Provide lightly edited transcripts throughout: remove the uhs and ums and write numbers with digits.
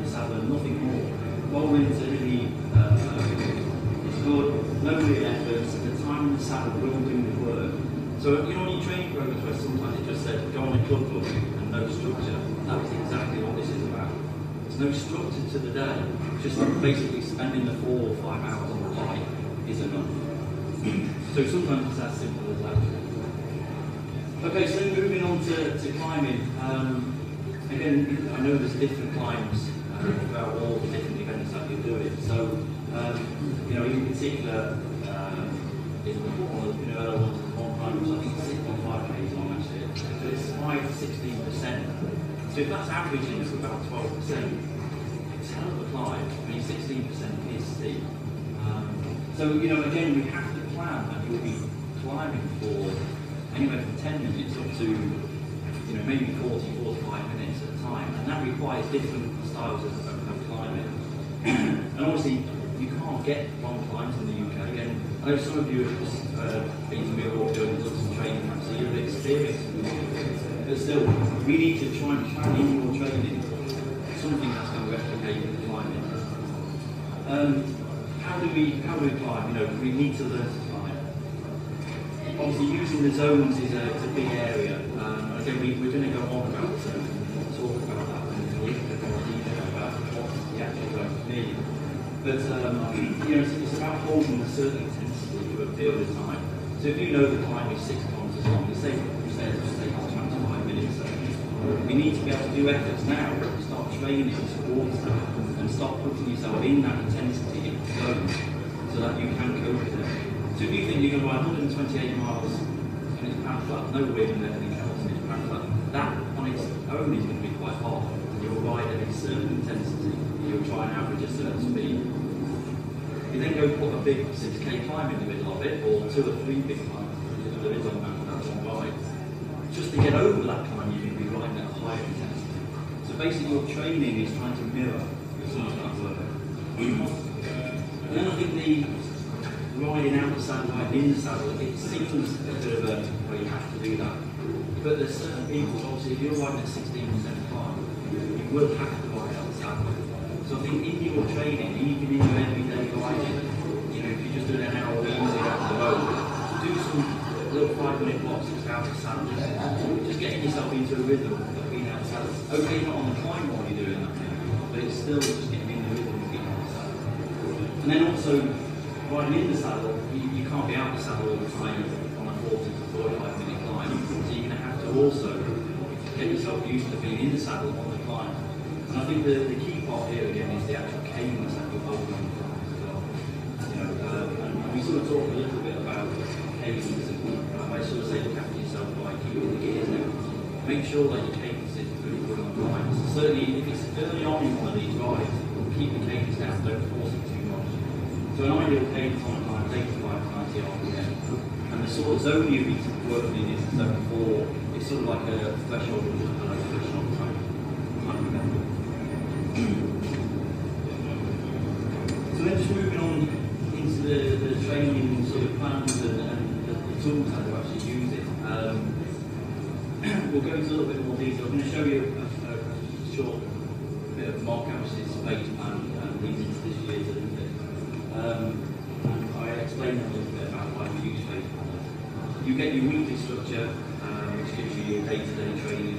the saddle and nothing more. Bowling's really it's good, no real efforts, the time in the saddle will do the work. So you know, on your training programs where sometimes it just said go on a club book and no structure, that is exactly what this is about. There's no structure to the day, just basically spending the 4 or 5 hours on the bike is enough. So sometimes it's as simple as that. Okay, so moving on to climbing. Again, I know there's different climbs about all the different events that you're doing. So, you know, in particular, it's one of the one climb, which I think is 6.5 k's on actually. So it's 5 to 16%. So if that's averaging to about 12%, it's a hell of a climb. I mean, 16% is steep. So, you know, again, we have to plan that you'll be climbing for anywhere from 10 minutes up to, you know, maybe 40, 45 minutes at a time, and that requires different styles of climbing. And obviously, you can't get long climbs in the UK, and I know some of you have just been to Velo or done some training camps, so you're experienced. But still, we need to try and plan in your training something that's going to replicate the climbing. How do we climb? You know, we need to learn to climb. Obviously, using the zones is a big area. Again, we're going to go on about talk about that and a little bit more detail about what the actual zones mean. But you know, it's about holding a certain intensity for a period of time. So if you know the climb is 6 kilometres long, the same stairs will take us 25 minutes. We need to be able to do efforts now, start training towards that, and start putting yourself in that intensity zone so that you can cope with it. So if you think you're going to ride 128 miles and it's pack flat, no wind and everything else, and it's pack flat, that on its own is going to be quite hard. You'll ride at a certain intensity, you'll try and average a certain speed. You then go put a big 6k climb in the middle of it, or 2 or 3 big climbs, because there is on that one ride. Just to get over that climb, you're going to be riding at a higher intensity. So basically your training is trying to mirror some of that work. And then I think the riding out the saddle, riding in the saddle, it seems a bit of a where you have to do that. But there's certain people, obviously, if you're riding at 16% climb, you will have to ride out the saddle. So I think in your training, even in your everyday riding, you know, if you're just doing an hour easy out the road, do some little 5-minute blocks just out the saddle. Just getting yourself into a rhythm of being out the saddle. Okay, not on the climb while you're doing that, but it's still just getting in the rhythm of being out the saddle. And then also, riding in the saddle, you can't be out the saddle all the time on a 40 to 45 minute climb. So you're going to have to also get yourself used to being in the saddle on the climb. And I think the key part here again is the actual cadence that you're holding on the climb as well. You know, and we sort of talk a little bit about cadence, and I sort of say look after yourself by keeping the gears down. Make sure that your cadence is really good on the climb. So certainly if it's early on in one of these rides, keep the cadence down, don't force it too much. So an ideal cadence on a climb is 85 to 90 RPM. And the sort of zone you'll be working in is zone 4. It's sort of like a threshold or just below threshold type event. So then just moving on into the training sort of plans and the tools that we're actually using. We'll go into a little bit more detail. I'm going to show you a short bit of Mark House's space plan leading into this year's Olympics. And I explained a little bit about why we use space plans. You get your weekly structure, which gives you your day-to-day training.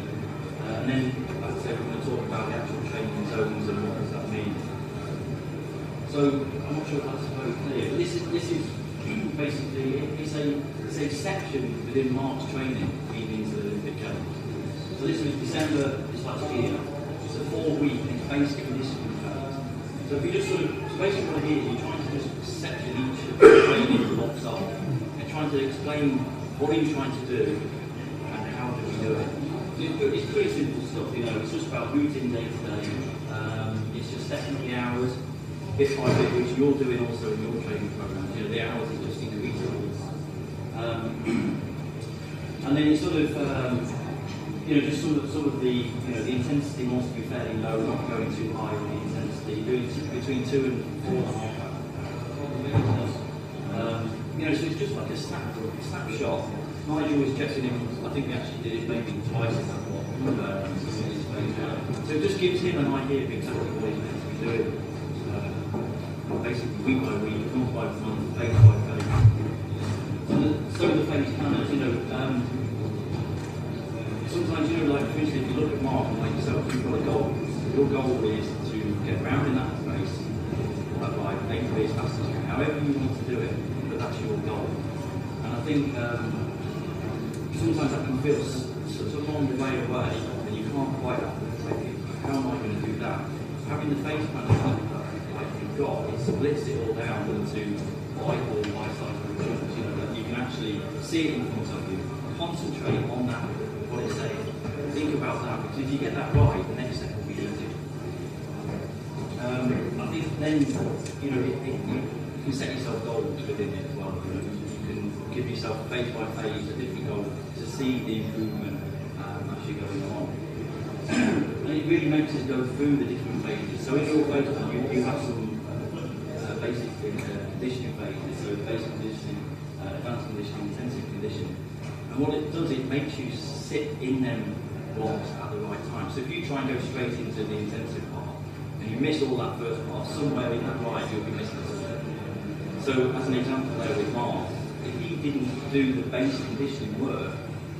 And then, like I said, we're going to talk about the actual training zones and what does that mean. So, I'm not sure if that's very clear, but this is basically, it's a section within Mark's training leading into the Olympic Games. So this was December this last year. It's a 4-week, it's basic conditioning phase. So if you just sort of, so basically what it is, you're trying to just section each of the training blocks off and trying to explain what are you trying to do and how do we do it. It's pretty simple stuff, you know, it's just about routine day to day. It's just setting the hours, bit by bit, which you're doing also in your training program. You know, the hours are just increasing. And then it's sort of, you know, just sort of the, you know, the intensity wants to be fairly low, not going too high with the intensity, doing between 2 and 4.5 minutes. You know, so it's just like a snapshot. Nigel was checking in, I think we actually did it maybe twice in that one, So it just gives him an idea of exactly what he's meant to be doing. Basically week by week, month by month, phase by phase. So the phase planners, sometimes, like for instance, if you look at Mark and like yourself, you've got a goal. Your goal is to get round in that race by 8 as fast as you can, however you want to do it, but that's your goal. And I think sometimes that can feel such a long way away, and you can't quite think, how am I going to do that? Having the phase planner like you've got, it splits it all down into what I call life cycle chunks, that you can actually see it in front of you, concentrate on that, what it's saying, think about that, because if you get that right, the next step will be easy. I think then, you can set yourself goals within it as well. You can give yourself phase by phase a different goal to see the improvement as you're going along. And it really makes us go through the different phases. So in your phase, you have some basic conditioning phases, so basic conditioning, advanced conditioning, intensive conditioning. And what it does, it makes you sit in them blocks at the right time. So if you try and go straight into the intensive part, and you miss all that first part, somewhere in that ride you'll be missing something. So as an example there with Mark, if he didn't do the basic conditioning work,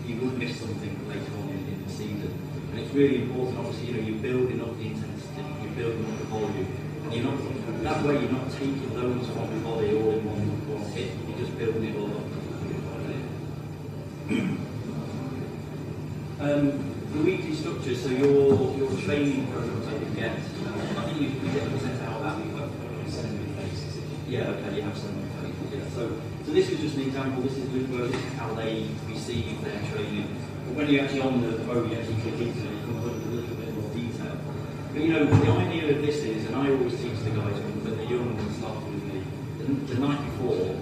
he would miss something later on in the season. And it's really important, obviously, you're building up the intensity, you're building up the volume, and you're not, that way you're not taking loads from the body all in one hit, you're just building it all up. The weekly structure, so your training programs that you get, I think you get sent out that week. Yeah, okay, you have some phases. Yeah. So this is just an example. This is Velo, this is how they receive their training. But when you're actually on the road, you actually click into it, you can put a little bit more detail. But the idea of this is, and I always teach the guys when they're young and start with me, the night before,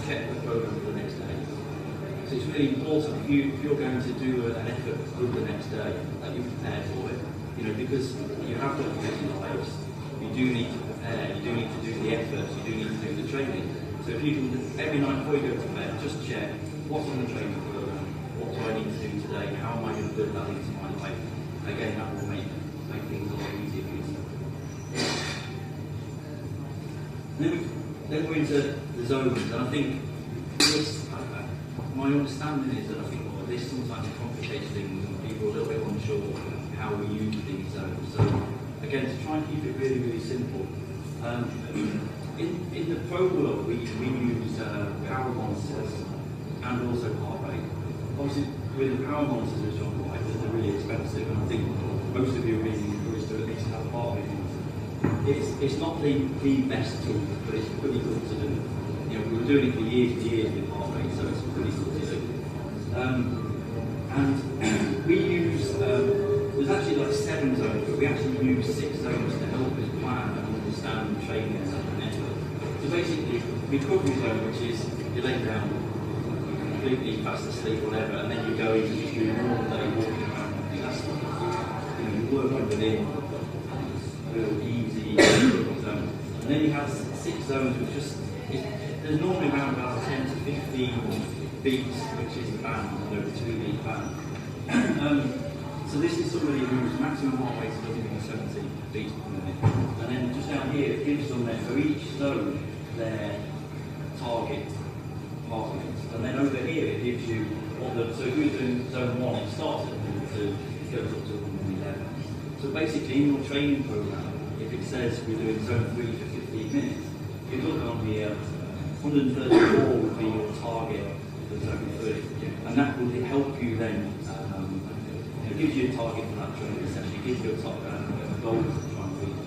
check the program for the next day. So it's really important if you're going to do an effort good the next day, that you prepare for it. Because you have got to get in the place. You do need to prepare, you do need to do the effort, you do need to do the training. So if you can, every night before you go to bed, just check what's on the training program, what do I need to do today, how am I going to build that into my life. Again, that will make things a lot easier for you. Then we're into the zones, and I think this, my understanding is that I think this sometimes complicates things and people are a little bit unsure how we use these zones. So again, to try and keep it really, really simple. In the Pro World, we use power monitors and also heart rate. Obviously, with the power monitors, which are they're really expensive, and I think most of you are being encouraged to at least have a heart rate monitor. It's not the best tool, but it's pretty good to do. We were doing it for years and years with heart rate, so it's pretty good to do. And we use, there's actually like 7 zones, but we actually use 6 zones to help us plan and understand training and effort. So basically, recovery zone, which is you lay down, completely fast asleep, whatever, and then you go into just your normal day walking around. That's you work within real easy zones. And then you have 6 zones, which just there's normally around about 10 to 15 beats, which is the band, the 2-beat band. So this is somebody whose maximum heart rate is 170 beats per minute. And then just down here, it gives them for each zone their target heart rate. And then over here, it gives you so if you're doing zone 1, it starts at 102, it goes up to 111. So basically, in your training program, if it says we're doing zone 3 for 15 minutes, you look on here, 134 would be your target for zone 3. And that will help you then, it gives you a target for that training session, it gives you a goal to try and reach.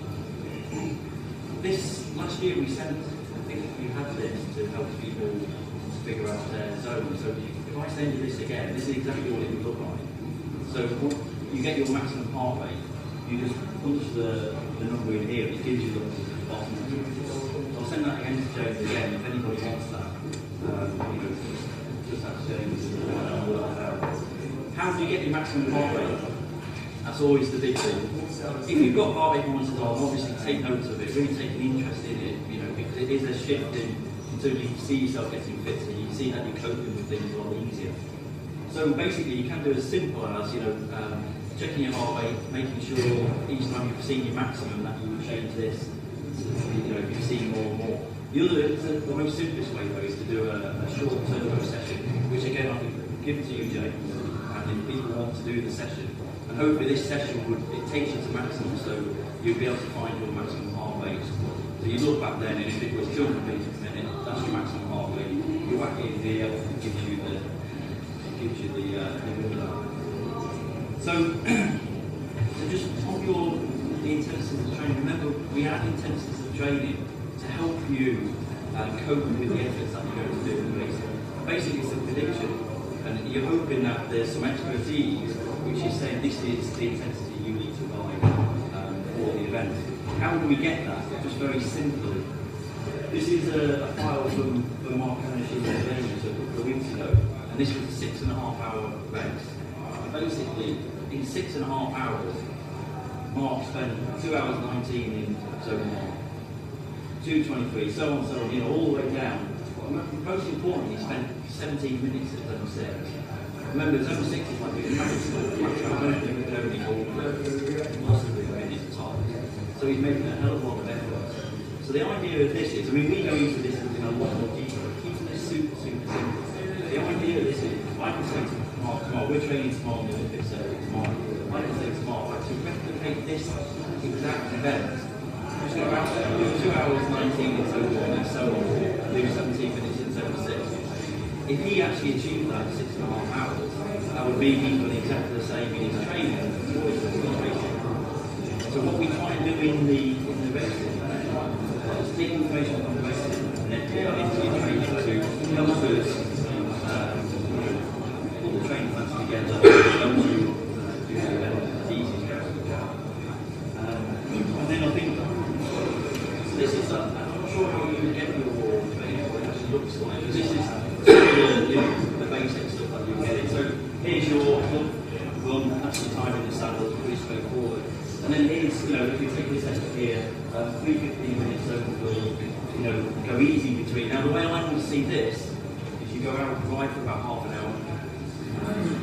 This, last year we sent, I think we had this to help people figure out their zone. So if I send you this again, this is exactly what it would look like. So you get your maximum heart rate, you just punch the number in here, it gives you the bottom. So I'll send that again to James again, if anybody wants that. Just have James work that out. How do you get your maximum heart rate? That's always the big thing. If you've got heart rate monitors on, obviously take note of it, really take an interest in it, because it is a shift until you see yourself getting fitter, you see that you're coping with things a lot easier. So basically you can do as simple as, checking your heart rate, making sure each time you've seen your maximum that you will change this. You know, if you've seen more and more. The most simplest way though is to do a short turbo session, which again I think give it to you, Jay, and if people want to do the session. And hopefully this session it takes you to maximum, so you'll be able to find your maximum heart rate. So you look back then, and if it was 200 beats per minute, that's your maximum heart rate. You whack it in here, it gives you the window. So just on the intensities of training, remember we add intensities of training to help you cope with the efforts that you're going to do in the race. Basically it's a prediction, and you're hoping that there's some expertise which is saying this is the intensity you need to ride for the event. How do we get that? Just very simply. This is a file from Mark Hanish's a couple of weeks ago, and this was a 6.5 hour race. Basically, in 6.5 hours, Mark spent 2 hours 19 in zone 1, 2:23, so on, you know, all the way down. Most importantly, he spent 17 minutes at zone 6. Remember, zone 6 is like a maximum. I don't think we can only hold possibly a minute top. So he's making a hell of a lot of effort. So the idea of this is, I mean, we go into this in a lot more detail. Keeping this super simple. The idea of this is, I can say to Mark, tomorrow, we're training tomorrow in the Olympics tomorrow. I can say tomorrow, to replicate this exact event, just go out there, do 2 hours 19 in zone 1 and so on, do 17 minutes in zone 6. If he actually achieved that in 6.5 hours, that would mean he's done exactly the same in his training as what he's done in his racing. So what we try and do in the racing is take information from the racing and then put that into your training to help us put the training plans together and help you do the event as easy as possible. And then I think this is, I'm not sure how you get your training, what it actually looks like, because this is the basic stuff that you get. So here's your run, actually time in the saddle, it's pretty straightforward. And then here's, you know, if you take this extra here, 3:15 minutes over will, you know, go easy between. Now the way I want to see this is you go out and ride for about half an hour,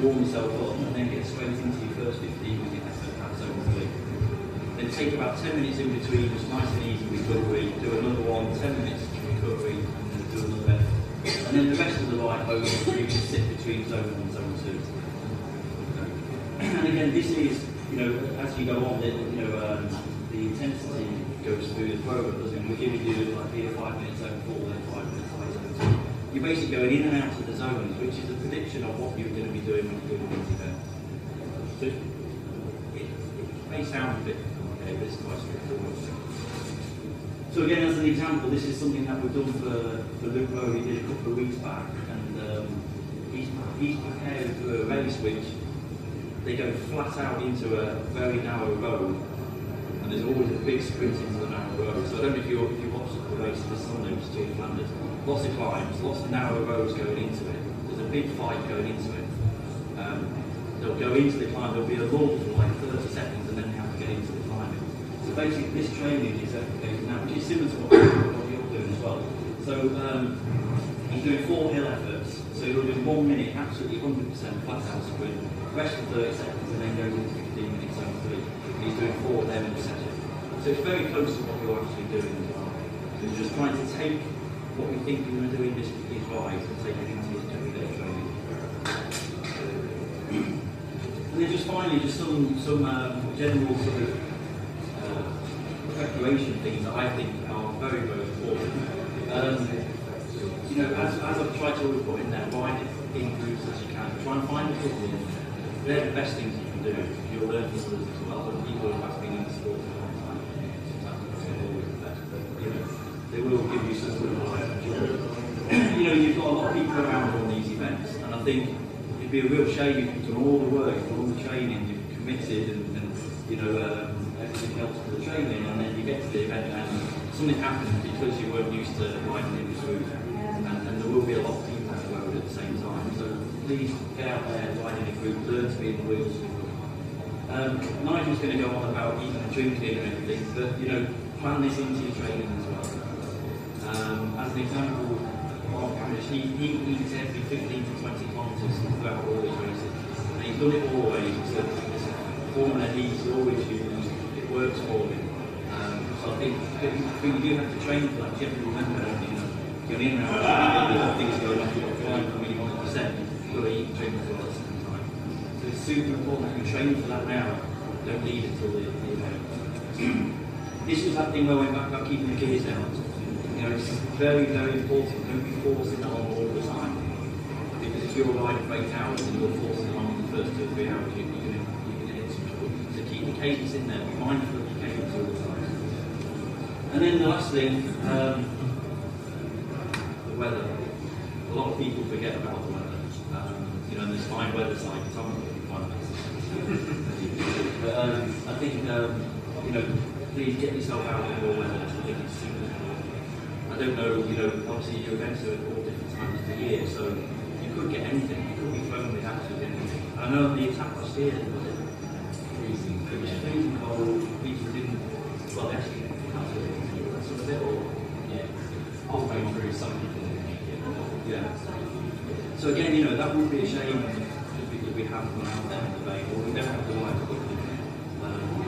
warm yourself up, and then get straight into your first 15 minutes at zone 3. Then take about 10 minutes in between, just nice and easy recovery, do another one, 10 minutes recovery, and then do another effort. And then the rest of the ride home, you can sit between zone 1 and zone 2. And again, this is, you know, as you go on, the intensity goes through the program, doesn't it? We're giving you like here 5 minutes zone 4, then 5 minutes zone 2. You're basically going in and out of the zones, which is a prediction of what you're going to be doing when you're doing these events. So it may sound a bit complicated, but it's quite straightforward. So again, as an example, this is something that we've done for Luke Rowe. He did a couple of weeks back, and he's prepared for a race which they go flat out into a very narrow road, and there's always a big sprint into the narrow road. So I don't know if you watched the race this Sunday, which is Tour of Flanders. Lots of climbs, lots of narrow roads going into it. There's a big fight going into it. They'll go into the climb, there'll be a lull for like 30 seconds, and then they have to get into the climbing. So basically, this training is applicated now, which is similar to what you're doing as well. So he's doing 4 hill efforts. So he'll do 1 minute, absolutely 100% flat out sprint, rest for 30 seconds, and then goes into 15 minutes zone 3. He's doing 4 of them in a session. So it's very close to what you're actually doing as well. So we're just trying to take what we think you're going to do in this ride and take it into his everyday training. And then just finally, just some general sort of preparation things that I think are very, very important. You know, as I've tried to put in there, ride it in groups as you can. Try and find a couple. They're the best things you can do. You'll learn from others as well. Other people who have been in the sport for a long time, sometimes they're always the best, but you know, they will give you some sort of joy. You know, you've got a lot of people around on these events, and I think it'd be a real shame if you've done all the work, you've done all the training, you've committed, and you know, everything else for the training, and then you get to the event and something happens because you weren't used to riding in this route, and there will be a lot of people on the road at the same time. So please get out there, ride in a group, learn to be in the wheels. Nigel's going to go on about eating and drinking and everything, but you know, plan this into your training as well. As an example, Mark Hamish, he eats every 15 to 20 kilometres throughout all his races, and he's done it all the way. formula he's always used, it works for him. So I think you do have to train for that. You have to remember that, you're in and out, things going off, you've got flying from 1%, you've got to eat and drink as well at the same time. So it's super important that you train for that now, don't leave it till the event. This was that thing where we went back about keeping the gears down. It's very, very important. Don't be forcing that on all the time. Because if you're riding for 8 hours and you're forcing it on the first 2 or 3 hours, you're going to hit some trouble. So keep the cadence in there. Be mindful of your cadence all the time. And then the last thing, the weather. A lot of people forget about the weather. And there's fine weather sites. I'm not really fine weather. But I think, please get yourself out in more weather. I think it's super important. I don't know, obviously your events are at all different times of the year, so you could get anything. You could be thrown with absolutely anything. I know on the attack last year, it was freezing. It was freezing cold. People didn't, well, actually, that's sort of it, or halfway through, some people didn't make it. Yeah. So again, that would be a shame because we have gone out there in the bay, or we don't have the right equipment,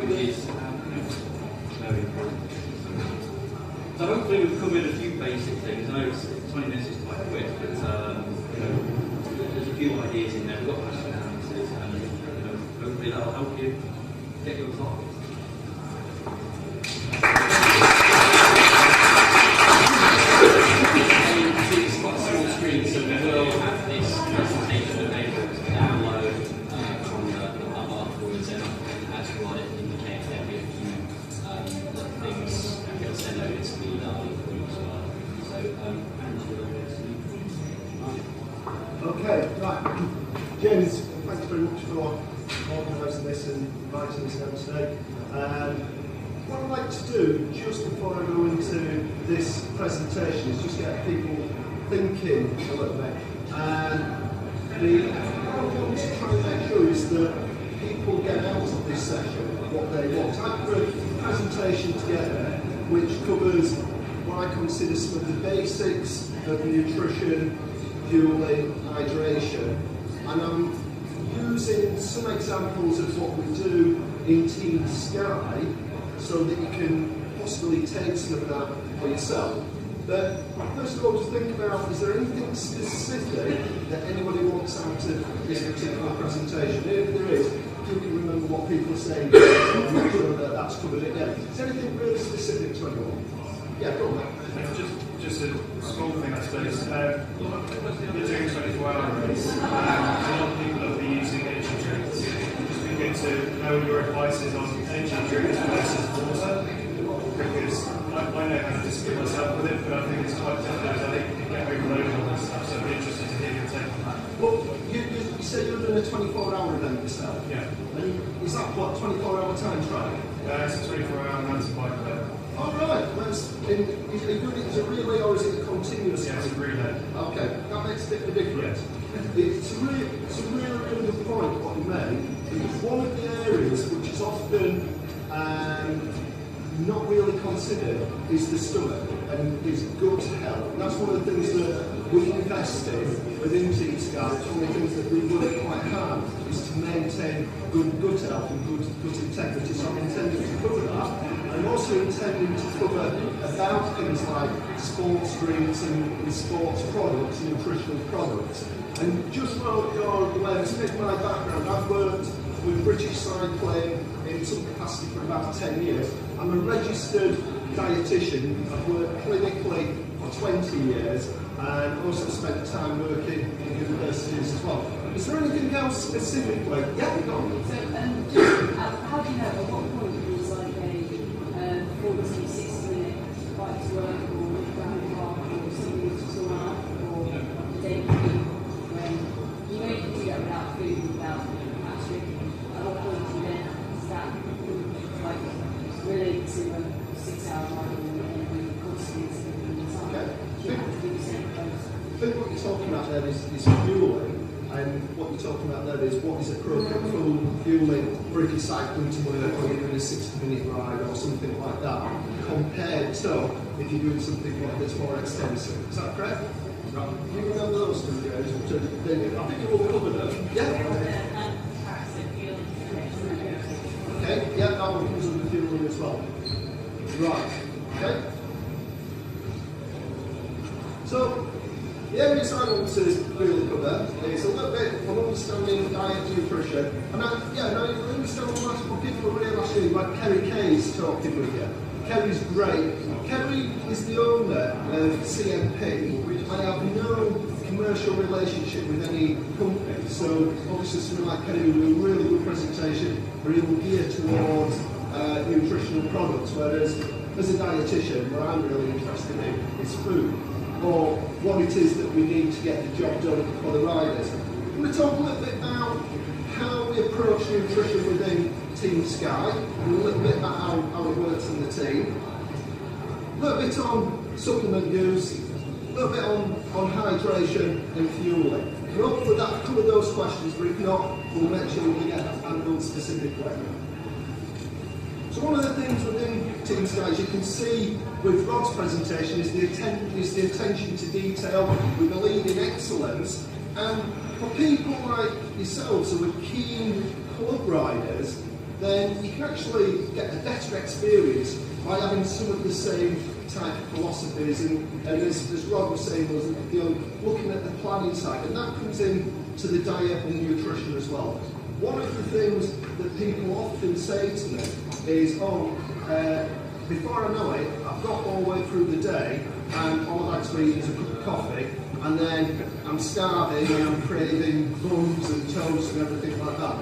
which is very important. So hopefully we've covered a few basic things. I know 20 minutes is quite quick, but there's a few ideas in there. We've got questions and answers, and hopefully that'll help you get your targets. So we will have this presentation available to download from the hub afterwards, and as you might indicate, there'll be a few things I'm going to send over to me that I'll include as well. So, okay, right. James, thanks very much for organising this and inviting us down today. What I'd like to do, just before I go into this presentation, is just get people thinking a little bit. And what I want to try and make sure is that people get out of this session what they want. I put a presentation together which covers what I consider some of the basics of nutrition, fueling, hydration, and I'm using some examples of what we do in Team Sky so that you can possibly take some of that for yourself. But first of all, to think about, is there anything specific that anybody wants out of this particular presentation? If there is, you can remember what people are saying, I'm not sure that that's covered it yet. Is there anything really specific to anyone? Yeah, go on. Just a small thing, I suppose. You're doing 24-hour race. A lot of people will be using energy drinks. Just be good to know your advice is on energy drinks versus water, because I know how to just get myself with it, but I think it's quite difficult. I think you can get overloaded on this stuff, so I'd be interested to hear your take on that. Well, you said you're doing a 24-hour event yourself. Yeah. And is that what, 24-hour time trial? It's a 24-hour mountain bike event. Oh, right. Is it a relay or is it a continuous? Yeah, it's a relay. Okay, that makes a bit of a difference. It's a really good point what you made, because one of the areas which is often not really considered is the stomach and is gut health. And that's one of the things that we invest in within Team Sky. It's one of the things that we work quite hard is to maintain good gut health and good integrity. So I'm intending to cover that. I'm also intending to cover about things like sports drinks and sports products, nutritional products. And just while you're aware, this is my background. I've worked with British Cycling in some capacity for about 10 years. I'm a registered dietitian. I've worked clinically for 20 years and also spent time working in universities as well. Is there anything else specifically? Yeah, go on. So, how do you know at what point it was like a 40, 60-minute bike to work or round the park or something to saw up or a day food when you know you can do that without food, without actually, at what point do you then start like relate to a 6-hour ride and constantly sleeping in the sun? Okay. Do you have to do the same things? I think what you're talking about there is fueling, and what you're talking about there is what is appropriate fueling for if you're cycling to work or you're doing a 60-minute ride or something like that, compared to if you're doing something like that's more extensive. Is that correct? Right. You remember those two guys? I think you all covered them. Yeah. Okay, yeah, that one comes under fueling as well. Right, okay. So, the areas I want to really cover is a little bit of understanding diet and nutrition. And now you understand what people are really asking about Kerry Kay's talking with you. Kerry's great. Kerry is the owner of CMP. I have no commercial relationship with any company. So obviously something like Kerry will do a really good presentation where he will gear towards nutritional products, whereas as a dietitian, what I'm really interested in is food, or what it is that we need to get the job done for the riders. I'm going to talk a little bit about how we approach nutrition within Team Sky, and a little bit about how it works in the team. A little bit on supplement use, a little bit on hydration and fueling. And hopefully that cover those questions, but if not, we'll make sure we get that handled specifically. So one of the things within Team Sky, as you can see with Rod's presentation, is the attention to detail. We believe in excellence, and for people like yourselves who are keen club riders, then you can actually get a better experience by having some of the same type of philosophies. And as Rod was saying, was looking at the planning side, and that comes in to the diet and nutrition as well. One of the things that people often say to me is, before I know it, I've got all the way through the day and all I'd like to eat is a cup of coffee, and then I'm starving and I'm craving buns and toast and everything like that.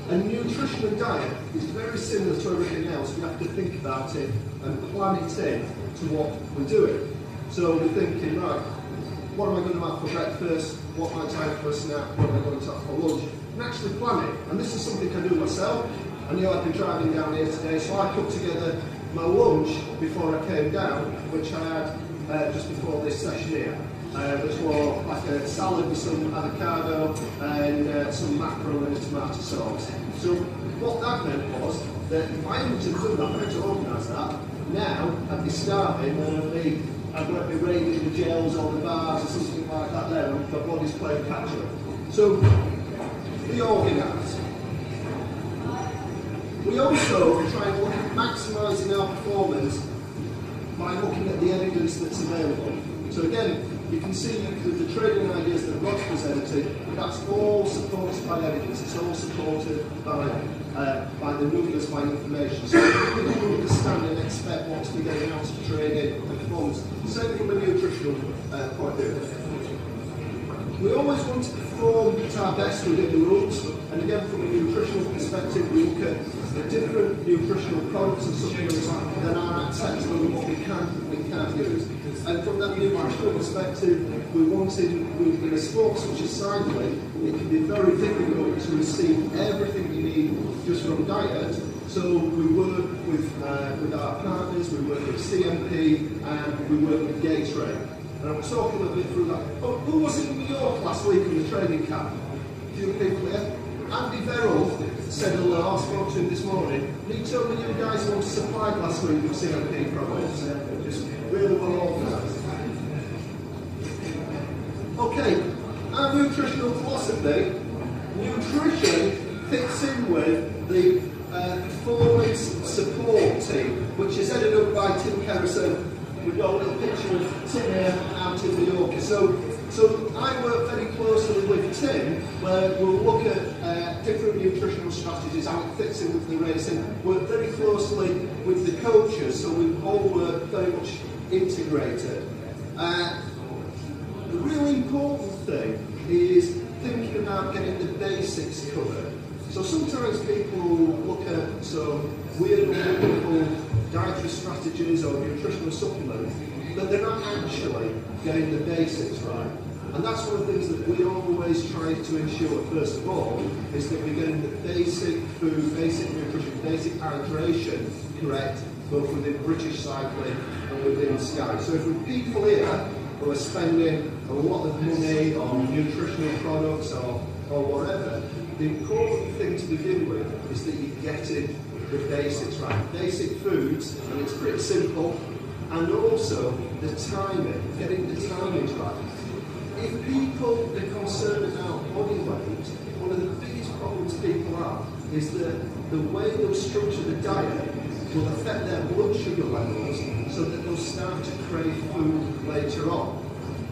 And nutrition and diet is very similar to everything else. We have to think about it and plan it in to what we're doing. So we're thinking, right, what am I going to have for breakfast? What might I have for a snack? What am I going to have for lunch? And actually plan it. And this is something I do myself. I knew I'd be driving down here today, so I put together my lunch before I came down, which I had just before this session here, which was like a salad with some avocado and some mackerel and a tomato sauce. So what that meant was that if I hadn't done that, I had to organise that, now I'd be starving and I'd be raiding the gels or the bars or something like that there, and my body's playing catch up. So be organised. We also try and look at maximising our performance by looking at the evidence that's available. So again, you can see with the training ideas that Rod's presented, that's all supported by evidence, it's all supported by the numbers, by information. So people understand and expect what to be getting out of training and performance. Same from a nutritional point of view. We always want to perform at our best within the rules, and again from a nutritional perspective we look at the different nutritional products and supplements that are acceptable and what we can't use. And from that nutritional perspective, in a sport such as cycling, it can be very difficult to receive everything you need just from diet. So we work with our partners, we work with CMP, and we work with Gatorade. And I'll talk a little bit through that. Oh, who was in New York last week in the training camp? A few people here. Andy Velo said hello, I spoke to him this morning, and he told me you guys were supplied last week with CMP products. Just really well organised. Okay, our nutritional philosophy. Nutrition fits in with the performance support team, which is headed up by Tim Kerrison. We've got a little picture of Tim here out in New York. So I work very closely with Tim, where we'll look at different nutritional strategies, how it fits in with the racing. Work very closely with the coaches, so we all work very much integrated. The really important thing is thinking about getting the basics covered. So sometimes people look at some weird and wonderful dietary strategies or nutritional supplements, but they're not actually getting the basics right. And that's one of the things that we always try to ensure, first of all, is that we're getting the basic food, basic nutrition, basic hydration correct, both within British cycling and within Sky. So if we're people here who are spending a lot of money on nutritional products or whatever, the important thing to begin with is that you're getting the basics right. Basic foods, and it's pretty simple, and also the timing, getting the timings right. If people are concerned about body weight, one of the biggest problems people have is that the way they'll structure the diet will affect their blood sugar levels so that they'll start to crave food later on.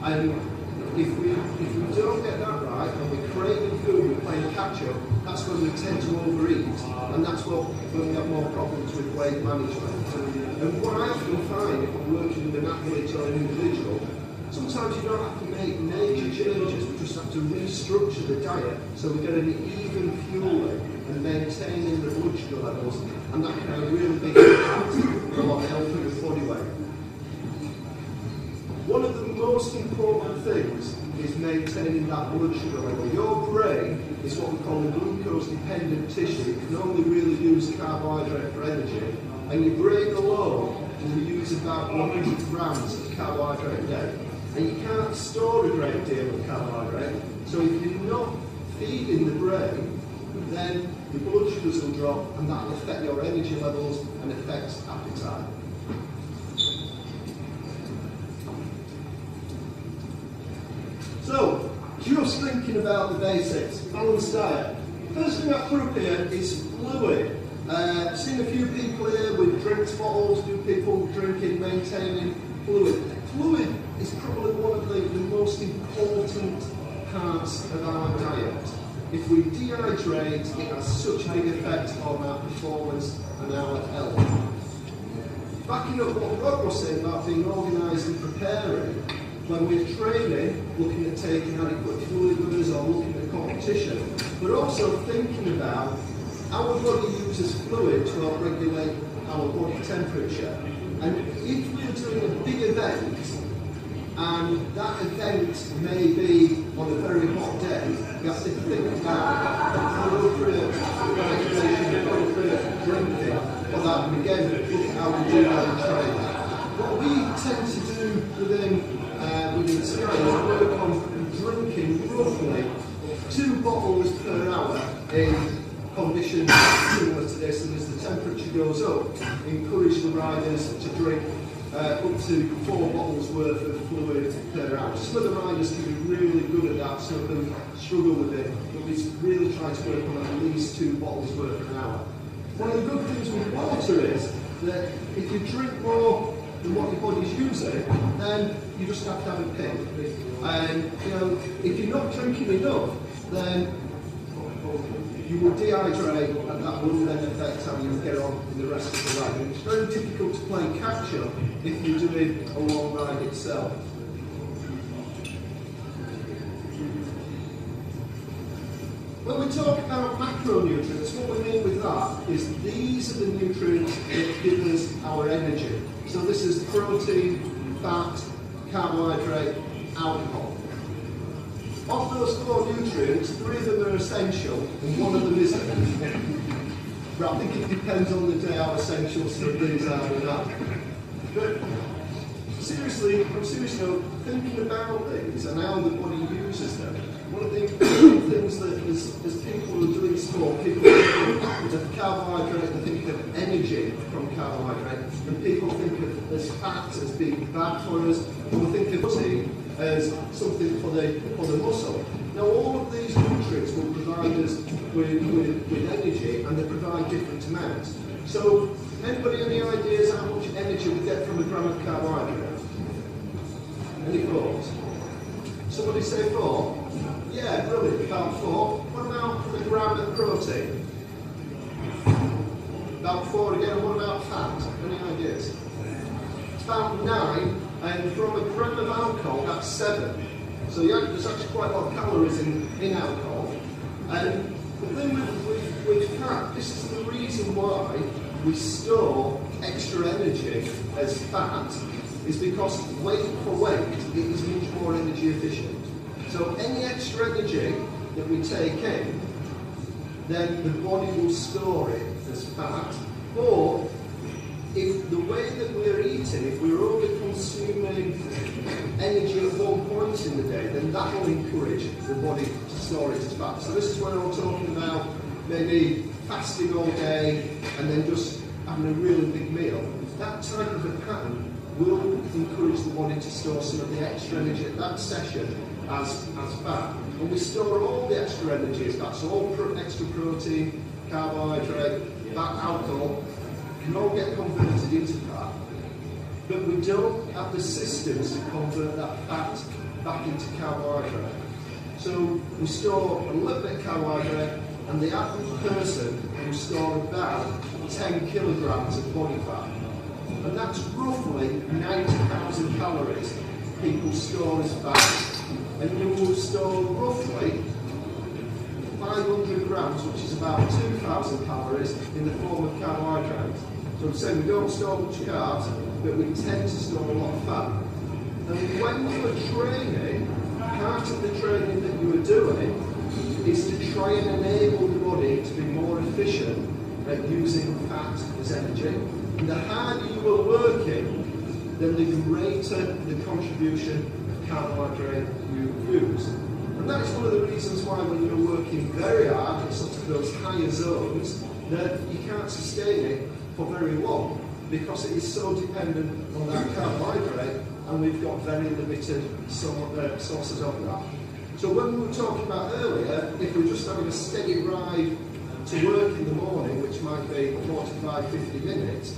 And if we don't get that right and we're craving food, we're playing catch up, that's when we tend to overeat, and that's when we have more problems with weight management. And what I often find if I'm working with an athlete or an individual, sometimes you don't have to make major changes, we just have to restructure the diet so we get an even fueling and maintaining the blood sugar levels, and that can have a really big impact on health and body weight. One of the most important things is maintaining that blood sugar level. Your brain is what we call a glucose-dependent tissue. It can only really use carbohydrate for energy, and your brain alone will use about 100 grams of carbohydrate a day. And you can't store a great deal of carbohydrate, so if you're not feeding the brain, then your blood sugars will drop, and that will affect your energy levels and affect appetite. So, just thinking about the basics, balanced diet. First thing I put up here is fluid. I've seen a few people here with drinks bottles, do people drinking, maintaining fluid. Fluid is probably one of the most important parts of our diet. If we dehydrate, it has such a big effect on our performance and our health. Backing up what Rod was saying about being organised and preparing, when we're training, looking at taking adequate fluids or looking at competition, but also thinking about our body uses fluid to help regulate our body temperature. And if we're doing a big event, and that event may be on a very hot day, we have to think about appropriate hydration, appropriate drinking for that, and again, look at how we do that in training. What we tend to do within Sky is work on drinking roughly 2 bottles per hour in conditions similar to this, and as the temperature goes up, encourage the riders to drink up to 4 bottles worth of fluid per hour. Some of the riders can be really good at that, some of them struggle with it, but we really try to work on at least 2 bottles worth an hour. One of the good things with water is that if you drink more than what your body's using, then you just have to have a pick. And if you're not drinking enough, then you will dehydrate, and that will then affect how you get on in the rest of the ride. And it's very difficult to play catch up if you're doing a long ride itself. When we talk about macronutrients, what we mean with that is these are the nutrients that give us our energy. So this is protein, fat, carbohydrate, alcohol. Of those 4 nutrients, 3 of them are essential and 1 of them isn't. But I think it depends on the day how essential some of these are or not. But seriously, on serious note, thinking about these and how the body uses them, one of the things that as people who are doing sport, people think of carbohydrate, they think of energy from carbohydrate, and people think of as fat as being bad for us, and we think of protein as something for the muscle. Now all of these nutrients will provide us with energy, and they provide different amounts. So anybody any ideas how much energy we get from a gram of carbohydrate? Any thoughts? Somebody say 4? Yeah, brilliant, about 4. What about from a gram of protein? About 4 again, and what about fat? Any ideas? It's about 9, and from a gram of alcohol, that's 7. So yeah, there's actually quite a lot of calories in alcohol. And the thing with fat, this is the reason why we store extra energy as fat, is because weight for weight, it is much more energy efficient. So any extra energy that we take in, then the body will store it as fat. Or if the way that we're eating, if we're only consuming energy at one point in the day, then that will encourage the body to store it as fat. So this is when I'm talking about maybe fasting all day and then just having a really big meal. That type of a pattern will encourage the body to store some of the extra energy at that session as fat. And we store all the extra energy as fat, so all extra protein, carbohydrate, fat, alcohol, can all get converted into fat, but we don't have the systems to convert that fat back into carbohydrate. So we store a little bit of carbohydrate, and the average person will store about 10 kilograms of body fat. And that's roughly 90,000 calories people store as fat. And you will store roughly 500 grams, which is about 2,000 calories, in the form of carbohydrates. So I'm saying we don't store much carbs, but we tend to store a lot of fat. And when you are training, part of the training that you are doing is to try and enable the body to be more efficient at using fat as energy. And the harder you are working, then the greater the contribution of carbohydrate you use. And that is one of the reasons why when you're working very hard in sort of those higher zones, that you can't sustain it for very long, because it is so dependent on that carbohydrate, and we've got very limited sources of that. So when we were talking about earlier, if we're just having a steady ride to work in the morning, which might be 45, 50 minutes,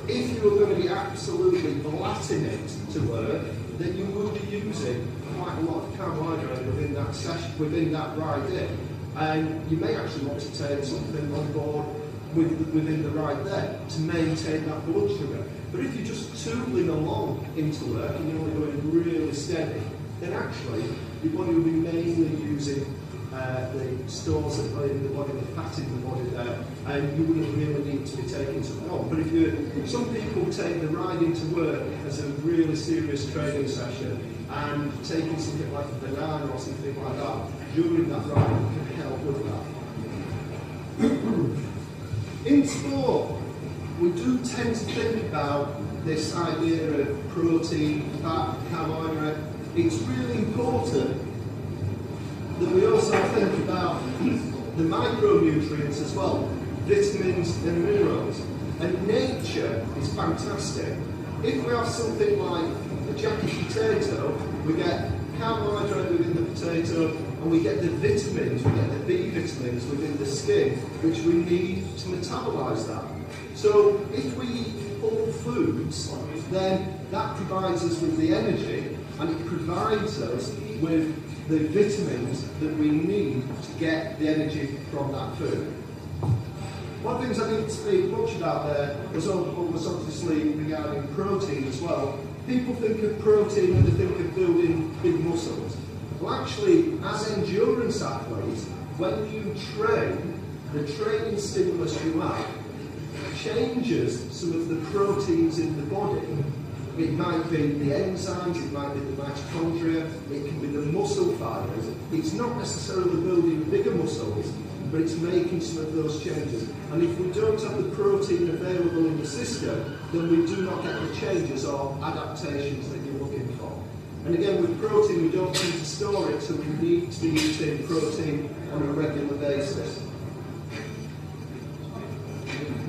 if you were going to be absolutely blatting it to work, then you would be using quite a lot of carbohydrate within that session, within that ride in. And you may actually want to take something on board within the ride there to maintain that blood sugar. But if you're just tooling along into work and you're only going really steady, then actually your body will be mainly using the stores that are in the body, the fat in the body there, and you wouldn't really need to be taking something on. But if some people take the ride into work as a really serious training session, and taking something like a banana or something like that during that ride can help with that. In sport, we do tend to think about this idea of protein, fat, carbohydrate. It's really important that we also think about the micronutrients as well, vitamins and minerals. And nature is fantastic. If we have something like a jacket potato, we get carbohydrate within the potato, and we get the vitamins, we get the B vitamins within the skin, which we need to metabolise that. So if we eat whole foods, then that provides us with the energy, and it provides us with the vitamins that we need to get the energy from that food. One of the things I didn't speak much about there was obviously regarding protein as well. People think of protein when they think of building big muscles. Well, actually, as endurance athletes, when you train, the training stimulus you have changes some of the proteins in the body. It might be the enzymes, it might be the mitochondria, it can be the muscle fibers. It's not necessarily building bigger muscles, but it's making some of those changes. And if we don't have the protein available in the system, then we do not get the changes or adaptations that you're looking for. And again, with protein, we don't need to store it, so we need to be eating protein on a regular basis.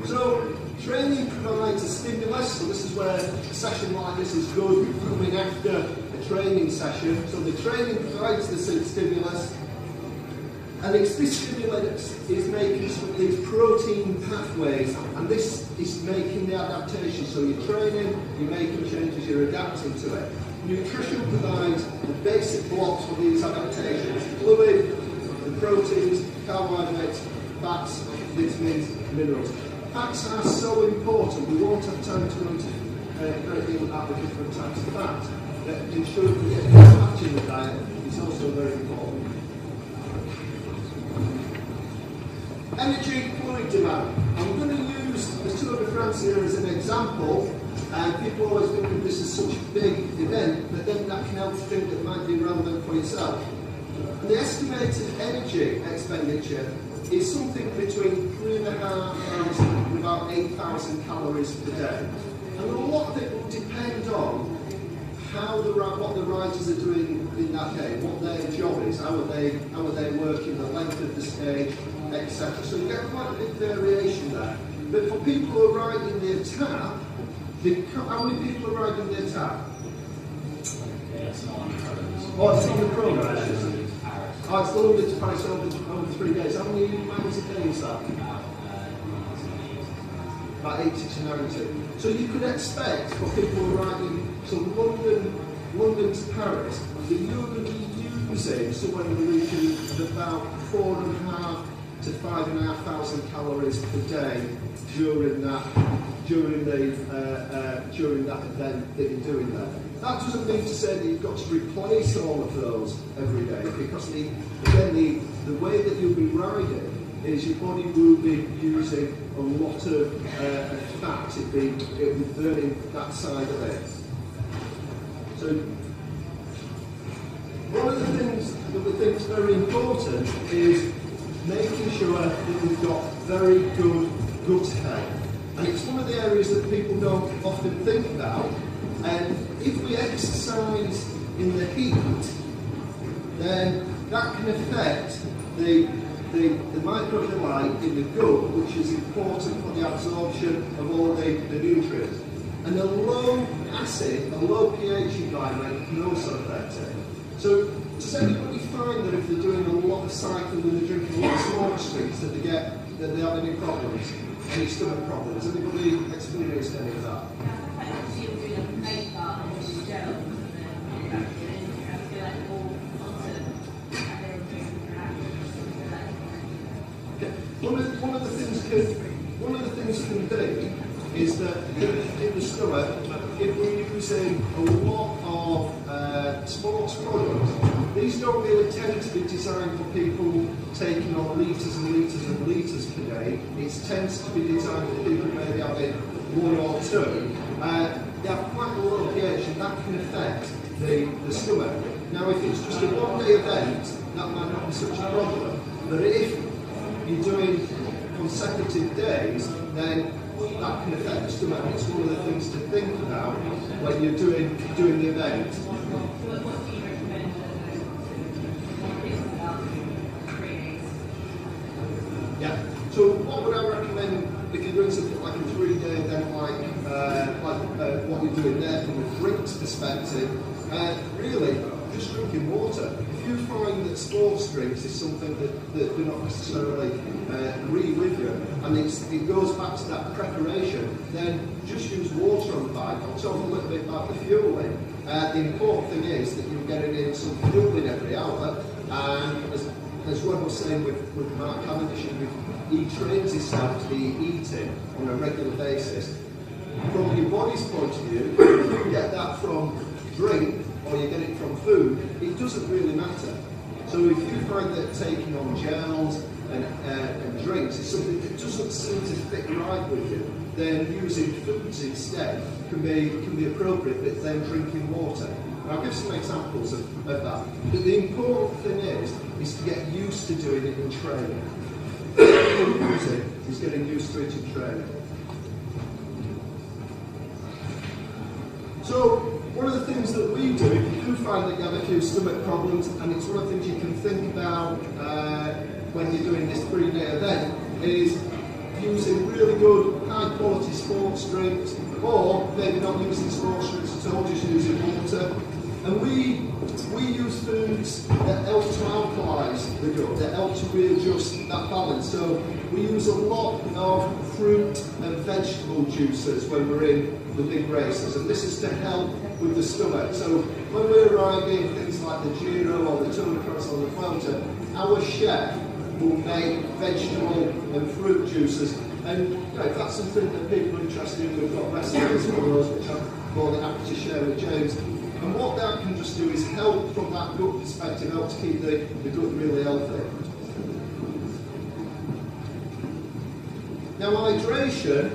So, training provides a stimulus, so this is where a session like this is good, coming after a training session. So the training provides the stimulus, and it's this stimulus is making some of these protein pathways, and this is making the adaptation. So you're training, you're making changes, you're adapting to it. Nutrition provides the basic blocks for these adaptations: fluid, the proteins, carbohydrates, fats, vitamins, minerals. Fats are so important. We won't have time to go into a great deal about the different types of fat. But ensuring we get fat in the diet is also very important. Energy fluid demand. I'm going to use the Tour de France here as an example. People always think of this as such a big event, but then that can help to think that might be relevant for yourself. And the estimated energy expenditure is something between 3,500 and about 8,000 calories per day. And a lot of it will depend on what the riders are doing in that day, what their job is, how are they working, the length of the stage, etc. So you get quite a big variation there. But for people who are riding the attack, how many people are riding the attack? Oh, it's on the pro version. Oh, it's the 100 to Paris over 3 days. How many miles a day is that? About 80 to 90. So you could expect for people who are riding to London to Paris that you're going to be using somewhere in the region of about 4,500 to 5,500 calories per day during that event that you're doing there. That doesn't mean to say that you've got to replace all of those every day, because the way that you'll be riding is your body will be using a lot of fat. It'll be burning that side of it. So one of the things that we think is very important is making sure that we've got very good gut health. And it's one of the areas that people don't often think about. And if we exercise in the heat, then that can affect the microvilli in the gut, which is important for the absorption of all the nutrients. And a low acid, a low pH environment can also affect it. So does anybody find that if they're doing a lot of cycling and they're drinking a lot of smoke drinks that they have any problems, any stomach problems? Anybody experienced any of that? One of the things can be is that in the stomach, if we're using a lot of sports products, these don't really tend to be designed for people taking on litres and litres and litres per day. It tends to be designed for people maybe having one or two. They have quite a low pH, and that can affect the stomach. Now, if it's just a one-day event, that might not be such a problem. But if you're doing consecutive days, then that can affect the stomach. It's one of the things to think about when you're doing the event. What do you recommend Yeah. So what would I recommend if you're doing something like a 3-day event, like what you're doing there from a drinks perspective? Really, just drinking water. If you find that sports drinks is something that do not necessarily agree with you, and it goes back to that preparation, then just use water on the bike. I'll talk a little bit about the fueling. The important thing is that you're getting in some fueling every hour, and as Rob was saying with Mark Cavendish, he trains himself to be eating on a regular basis. From your body's point of view, if you get that from drink or you get it from food, it doesn't really matter. So if you find that taking on gels and drinks is something that doesn't seem to fit right with you, then using foods instead can be appropriate, but then drinking water. And I'll give some examples of that. But the important thing is to get used to doing it in training. Music is getting used to it in training. So one of the things that we do, if you do find that you have a few stomach problems, and it's one of the things you can think about when you're doing this 3-day event, is using really good high quality sports drinks, or maybe not using sports drinks at all, just using water. And we use foods that help to alkalise the gut, that help to readjust that balance. So we use a lot of fruit and vegetable juices when we're in the big races, and this is to help with the stomach. So when we're riding things like the Giro or the Tour de France or the Vuelta, our chef will make vegetable and fruit juices. And if that's something that people are interested in, we've got recipes for those which I'm more than happy to share with James. And what that can just do is help from that gut perspective, help to keep the gut really healthy. Now, hydration,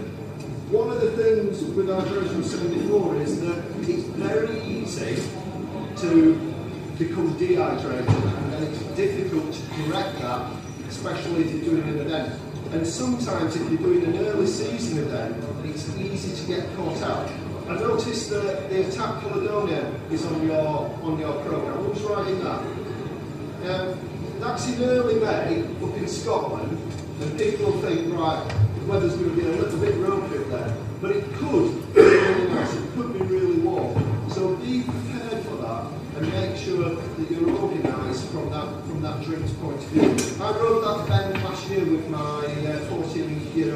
one of the things with hydration I was saying before is that it's very easy to become dehydrated, and it's difficult to correct that, especially if you're doing an event. And sometimes if you're doing an early season event, it's easy to get caught out. I noticed that the Attack Caledonia is on your programme. Who's riding that? That's in early May up in Scotland, and people think, right, the weather's going to be a little bit ropey up there, but it could be really nice, it could be really warm. So be prepared for that and make sure that you're organised from that drinks point of view. I rode that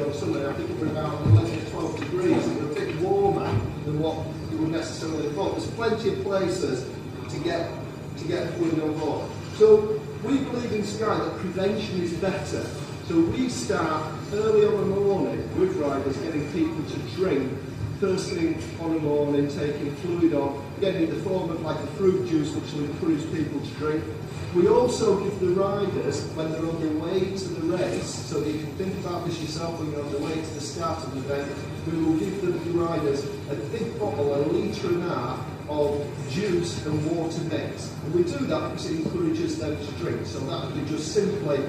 on Sunday, I think it was about 11 or 12 degrees. It was a bit warmer than what you would necessarily have thought. There's plenty of places to get fluid on board. So we believe in Sky that prevention is better. So we start early on in the morning with riders getting people to drink first thing on the morning, taking fluid on, getting in the form of like a fruit juice which will encourage people to drink. We also give the riders, when they're on the way to the race, so that you can think about this yourself when you're on the way to the start of the event, we will give the riders a big bottle, a litre and a half of juice and water mix. And we do that because it encourages them to drink. So that would be just simply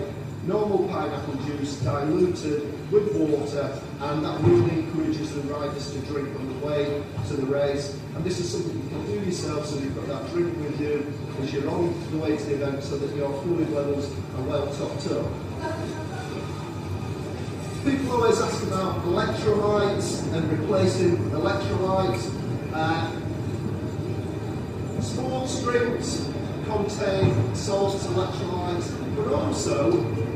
normal pineapple juice diluted with water, and that really encourages the riders to drink on the way to the race. And this is something you can do yourself, so you've got that drink with you as you're on the way to the event, so that your fluid levels are well topped up. People always ask about electrolytes and replacing electrolytes. Sports drinks contain salts, electrolytes, but also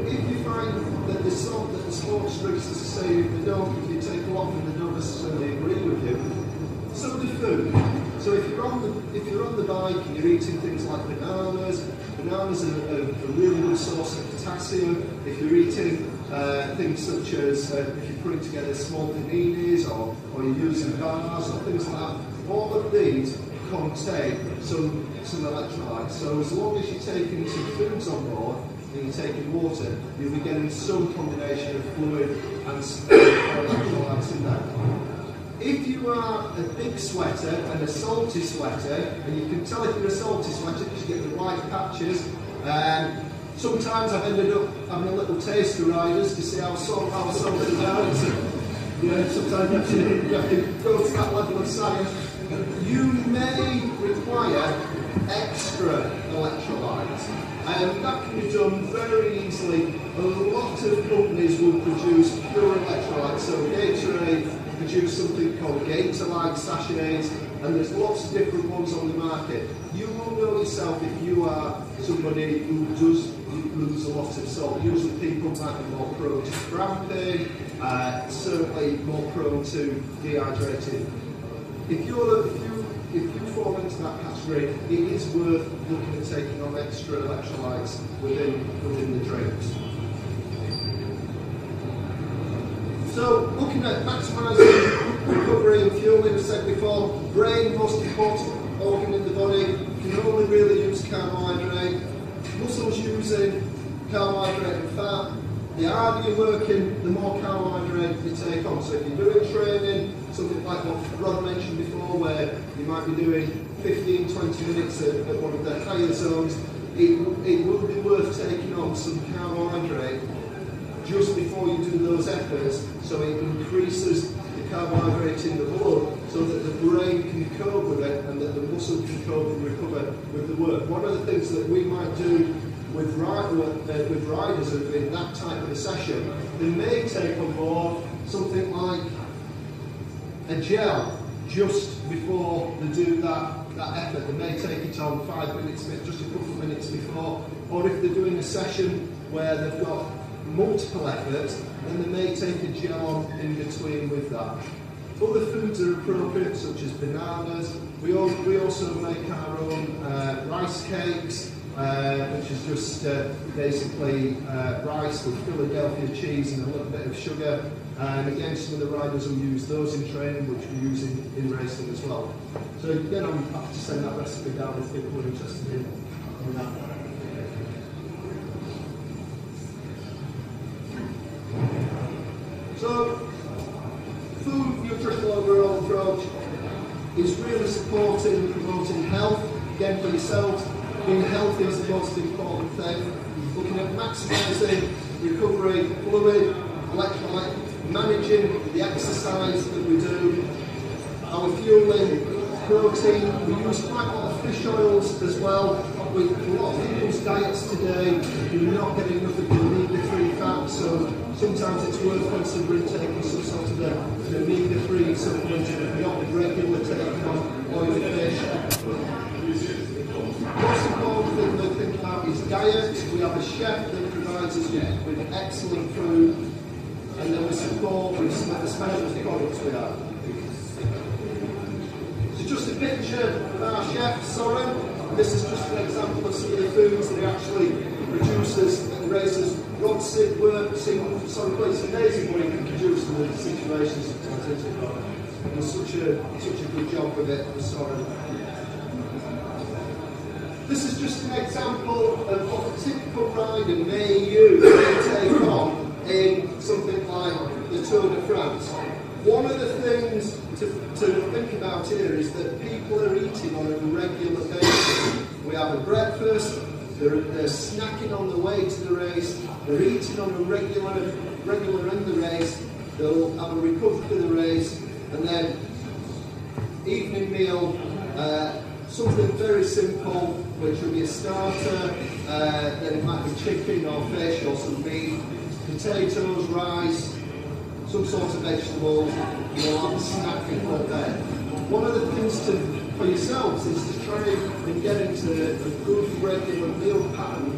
if you find that the salt that the sports drinks, as I say, they don't, if you take a lot of them, they don't necessarily agree with you. So do food. So if you're on the bike and you're eating things like bananas are a really good source of potassium. If you're eating things such as if you're putting together small paninis or you're using bars or things like that, all of these contain some electrolytes. So as long as you're taking some foods on board and you're taking water, you'll be getting some combination of fluid and electrolytes in there. If you are a big sweater and a salty sweater, and you can tell if you're a salty sweater because you get the white patches, sometimes I've ended up having a little taste for riders to see how salty they are. Sometimes you have to go to that level of science. You may require extra electrolytes, and that can be done very easily. A lot of companies will produce pure electrolytes, so Gatorade produce something called Gatorade sachets, and there's lots of different ones on the market. You will know yourself if you are somebody who does lose a lot of salt. Usually people might be more prone to cramping, certainly more prone to dehydrating. If you fall into that category, it is worth looking at taking on extra electrolytes within the drinks. So, looking at maximising recovery and fueling, as I said before, brain, most important organ in the body, can only really use carbohydrate. Muscles using carbohydrate and fat. The harder you're working, the more carbohydrate you take on. So if you're doing training, something like what Rod mentioned before, where you might be doing 15-20 minutes at one of the higher zones, it will be worth taking on some carbohydrate just before you do those efforts, so it increases the carbohydrate in the blood so that the brain can cope with it and that the muscle can cope and recover with the work. One of the things that we might do with riders in that type of a session, they may take on board something like a gel just before they do that effort. They may take it on 5 minutes, just a couple of minutes before, or if they're doing a session where they've got multiple efforts, then they may take a gel on in between with that. Other foods are appropriate, such as bananas. We also make our own rice cakes, which is just basically rice with Philadelphia cheese and a little bit of sugar. And again, some of the riders will use those in training, which we use in racing as well. So again, I'm happy to send that recipe down if people are interested in that. So, food nutritional overall approach is really supporting and promoting health. Again, for yourselves, being healthy is the most important thing. Looking at maximising recovery, fluid, electrolyte, managing the exercise that we do, our fueling, protein. We use quite a lot of fish oils as well. With a lot of people's diets today, you're not getting enough of the omega-3 fat, so sometimes it's worth considering taking some sort of an omega-3 supplement if you're not regularly taking on oily fish. Most important thing to think about is diet. We have a chef that provides us with excellent food, and then we support example with some of the specialist products we have. So just a picture of our chef, Soren. This is just an example of some of the foods that he actually produces and raises. Rod it's amazing what he can produce in the situations that he's in. And such a good job with it, Soren. This is just an example of what a typical rider may take on in something like the Tour de France. One of the things to think about here is that people are eating on a regular basis. We have a breakfast, they're snacking on the way to the race, they're eating on a regular in the race, they'll have a recovery for the race, and then evening meal, something very simple, which will be a starter, then it might be chicken or fish or some meat, potatoes, rice, some sort of vegetables, you'll have a snack before bed. One of the things for yourselves is to try and get into a good regular meal pattern.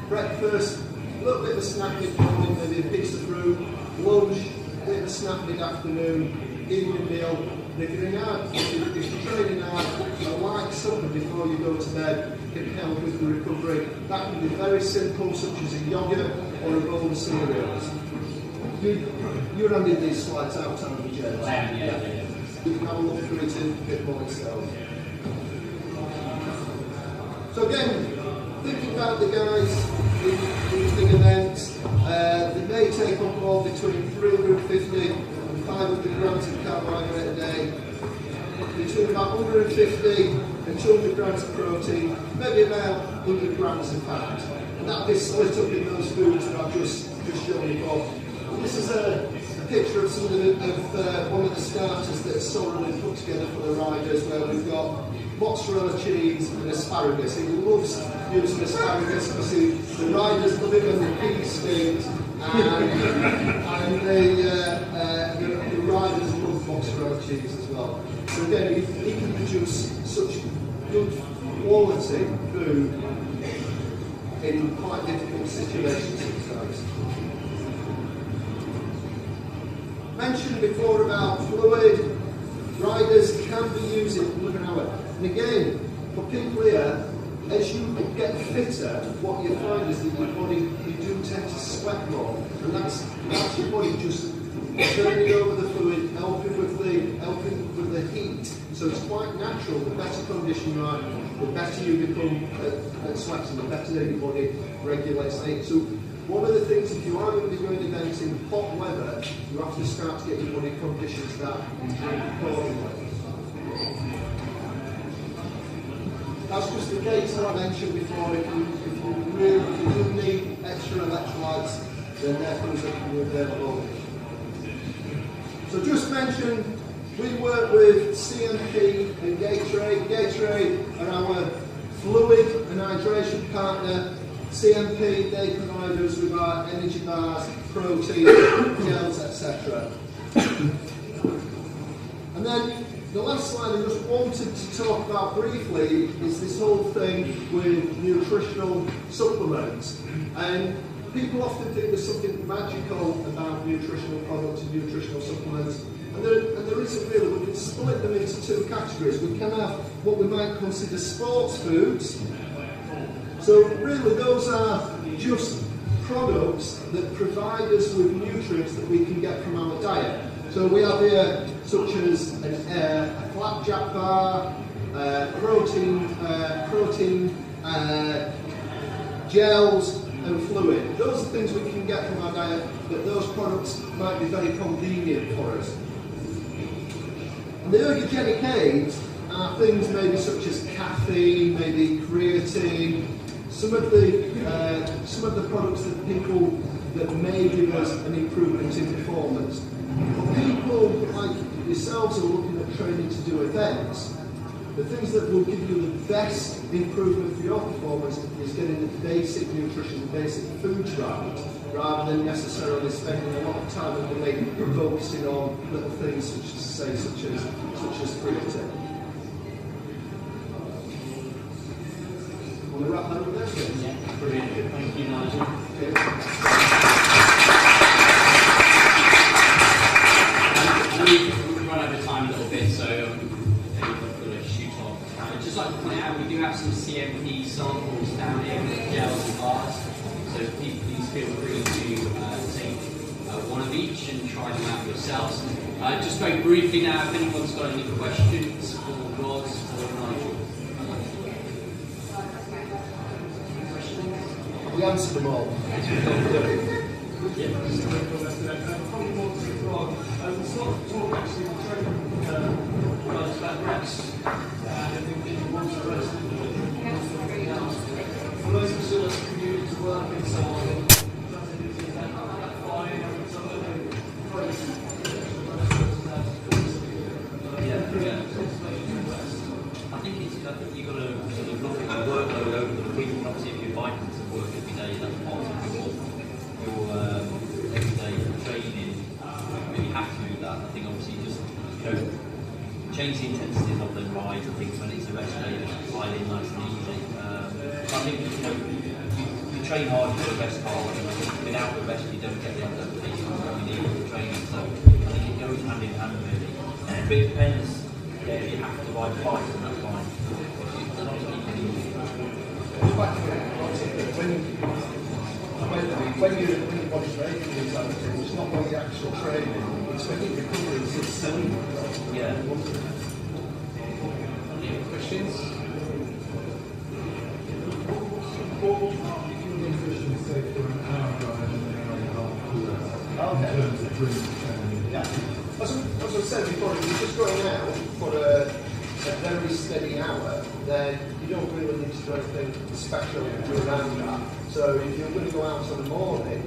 Breakfast, a little bit of a snack mid-morning, maybe a piece of fruit, lunch, a bit of a snack mid-afternoon, evening meal. And if you're training hard, a light supper before you go to bed can help with the recovery. That can be very simple, such as a yogurt or a bowl of cereals. You're handing these slides out, aren't you, James? Yeah. You can have a look through it a bit more yourself. So again, thinking about the guys in these big events, they may take on board between 350 and 500 grams of carbohydrate a day, between about 150 and 200 grams of protein, maybe about 100 grams of fat. And that'll be split up in those foods that I've just shown you above. This is a picture of one of the starters that Soren had put together for the riders, where we've got mozzarella cheese and asparagus. He loves using asparagus because the riders love it when the peas stings, and the riders love mozzarella cheese as well. So again, he can produce such good quality food in quite difficult situations sometimes. Mentioned before about fluid, riders can be using under an hour. And again, for people here, as you get fitter, what you find is that your body, you do tend to sweat more. And that's your body just turning over the fluid, helping with the heat. So it's quite natural. The better condition you are, the better you become at sweating, the better your body regulates heat. So one of the things, if you are going to be doing events in hot weather, you have to start to get your body conditioned to that and drink accordingly. That's just the case that I mentioned before. If you do need extra electrolytes, then there comes up to be available. So just mention, we work with CMP and Gatorade. Gatorade are our fluid and hydration partner. CMP, they provide us with our energy bars, protein, gels, etc. And then the last slide I just wanted to talk about briefly is this whole thing with nutritional supplements. And people often think there's something magical about nutritional products and nutritional supplements. And there isn't really. We can split them into two categories. We can have what we might consider sports foods. So really those are just products that provide us with nutrients that we can get from our diet. So we have here such as a flapjack bar, protein gels and fluid. Those are things we can get from our diet, but those products might be very convenient for us. And the ergogenic aids are things maybe such as caffeine, maybe creatine, some of the products that people that may give us an improvement in performance. For people like yourselves who are looking at training to do events, the things that will give you the best improvement for your performance is getting the basic nutrition, the basic foods right, rather than necessarily spending a lot of time and money focusing on little things such as creatine. Want to wrap that up there? Yeah, brilliant. Thank you, Nigel. Okay. we've run over time a little bit, so we've got to shoot off. I'd just like to point out we do have some CMP samples down here with gels and bars, so please feel free to take one of each and try them out yourselves. Just very briefly now, if anyone's got any questions for Roz or Nigel. We answered them all. I think you've got to sort of look at the workload over the week. Obviously, if you're invited to work every day, that's part of your everyday training. You really have to do that. I think obviously just change the intensities of the rides. I think when it's a rest day, just pile in nice and easy. I think you train hard, you rest hard. And I think without the rest, you don't get the adaptation that you need for the training. So I think it goes hand in hand really. But it depends. Yeah, if you have to ride bikes, then that's fine. It's not keeping it easy. When you watch training these other things, it's not when the actual training, it's when you're recovering, it's silly. Yeah. Any questions? Yeah. As I said before, if you're just going out for a very steady hour, then you don't really need to do anything special around that. So if you're going to go out in the morning,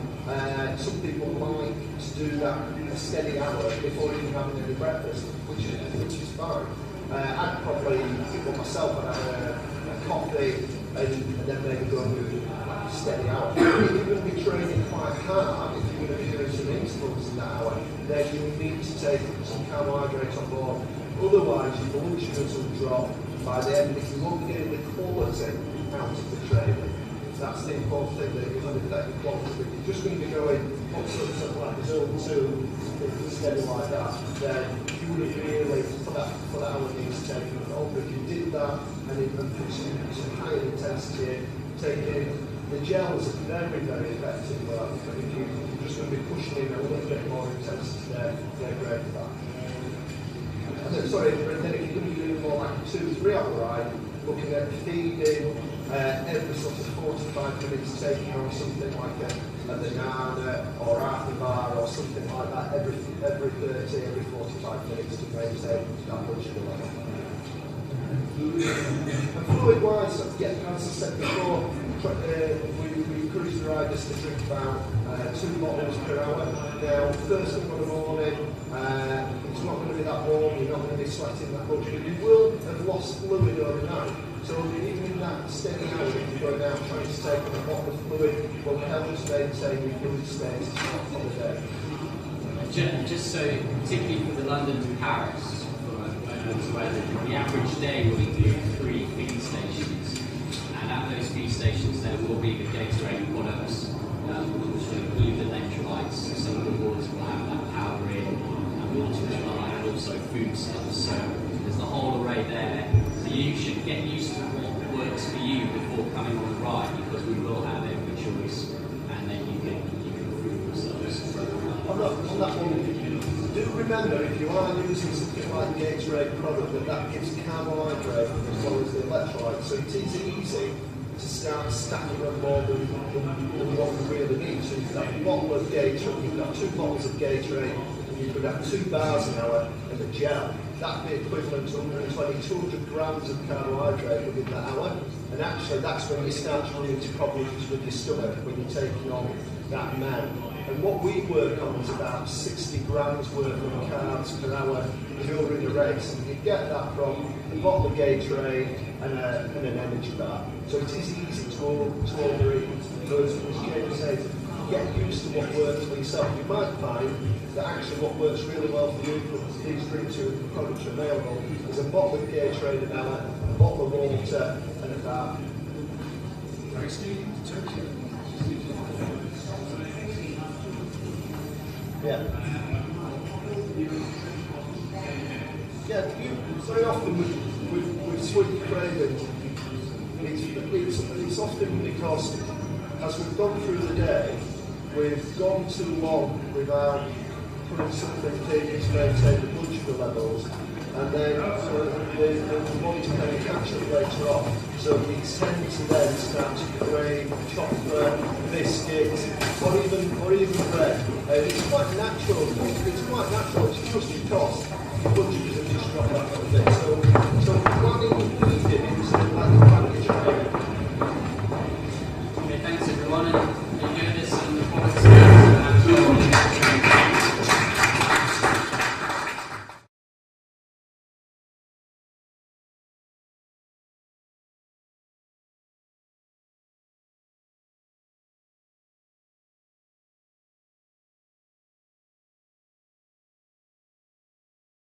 some people like to do that a steady hour before even having any breakfast, which is fine. I'd probably, for myself, I'd have a coffee and then maybe go and do a steady hour. If you're going to be training quite hard, if you're going to be doing some intervals in that hour, then you need to take some carbohydrates on board. Otherwise, your blood sugars will drop by the end. If you won't get the quality out of the training, that's the important thing, that you're going to get the quality. If you're just going to be going up something like zone 2, steady like that, then you wouldn't really, for that hour, need to take it on. But if you did that and put some higher intensity, taking the gels are very, very effective. But if you're just going to be pushing in a little bit more intensity there, they're great for that. And then, sorry, and then if you're going to be doing more like a 2-3 hour ride, looking at feeding every sort of 45 minutes, taking on something like a banana or half a bar or something like that every 30, every 45 minutes to maintain that blood sugar level. And fluid-wise, yeah, as I said before, we encourage the riders to drink about 2 bottles per hour. Now, first thing in the morning, it's not going to be that warm, you're not going to be sweating that much, but you will have lost fluid overnight. So even in that steady hour, if you're going out trying to take a bottle of fluid, will help us maintain your fluid status on the day. Just so, particularly for the London to Paris, the average day will include 3 feed stations, and at those feed stations there will be the Gatorade products, which will include the electrolytes. Some of the waters will have that powder in, and water as well, and also food stuff. So there's the whole array there. So you should get used to what works for you before coming on the ride, because we will have every choice, and then you can improve yourselves. On that one, do remember, if you are using something like Gatorade product, that gives carbohydrate as well as the electrolytes. So it is easy to start stacking up more than what we really need. So you've got a bottle of Gatorade, you've got 2 bottles of Gatorade, and you could have 2 bars an hour and a gel. That'd be equivalent to 120, 200 grams of carbohydrate within that hour. And actually, that's when you start running into problems with your stomach, when you're taking on that amount. And what we work on is about 60 grams worth of carbs per hour during the race. And you get that from a bottle of Gatorade and an energy bar. So it is easy to overeat. So as Jamie said, get used to what works for yourself. You might find that actually what works really well for you, because these drinks products are available, is a bottle of Gatorade an hour, a bottle of water, and a bar. Yeah. Yeah, very often with sweet cravings, it's often because as we've gone through the day, we've gone too long without putting something in to maintain the blood sugar levels, and then we want to kind of catch up later on. So we tend to then start to crave chocolate, biscuits, or even bread. And it's quite natural. It's just because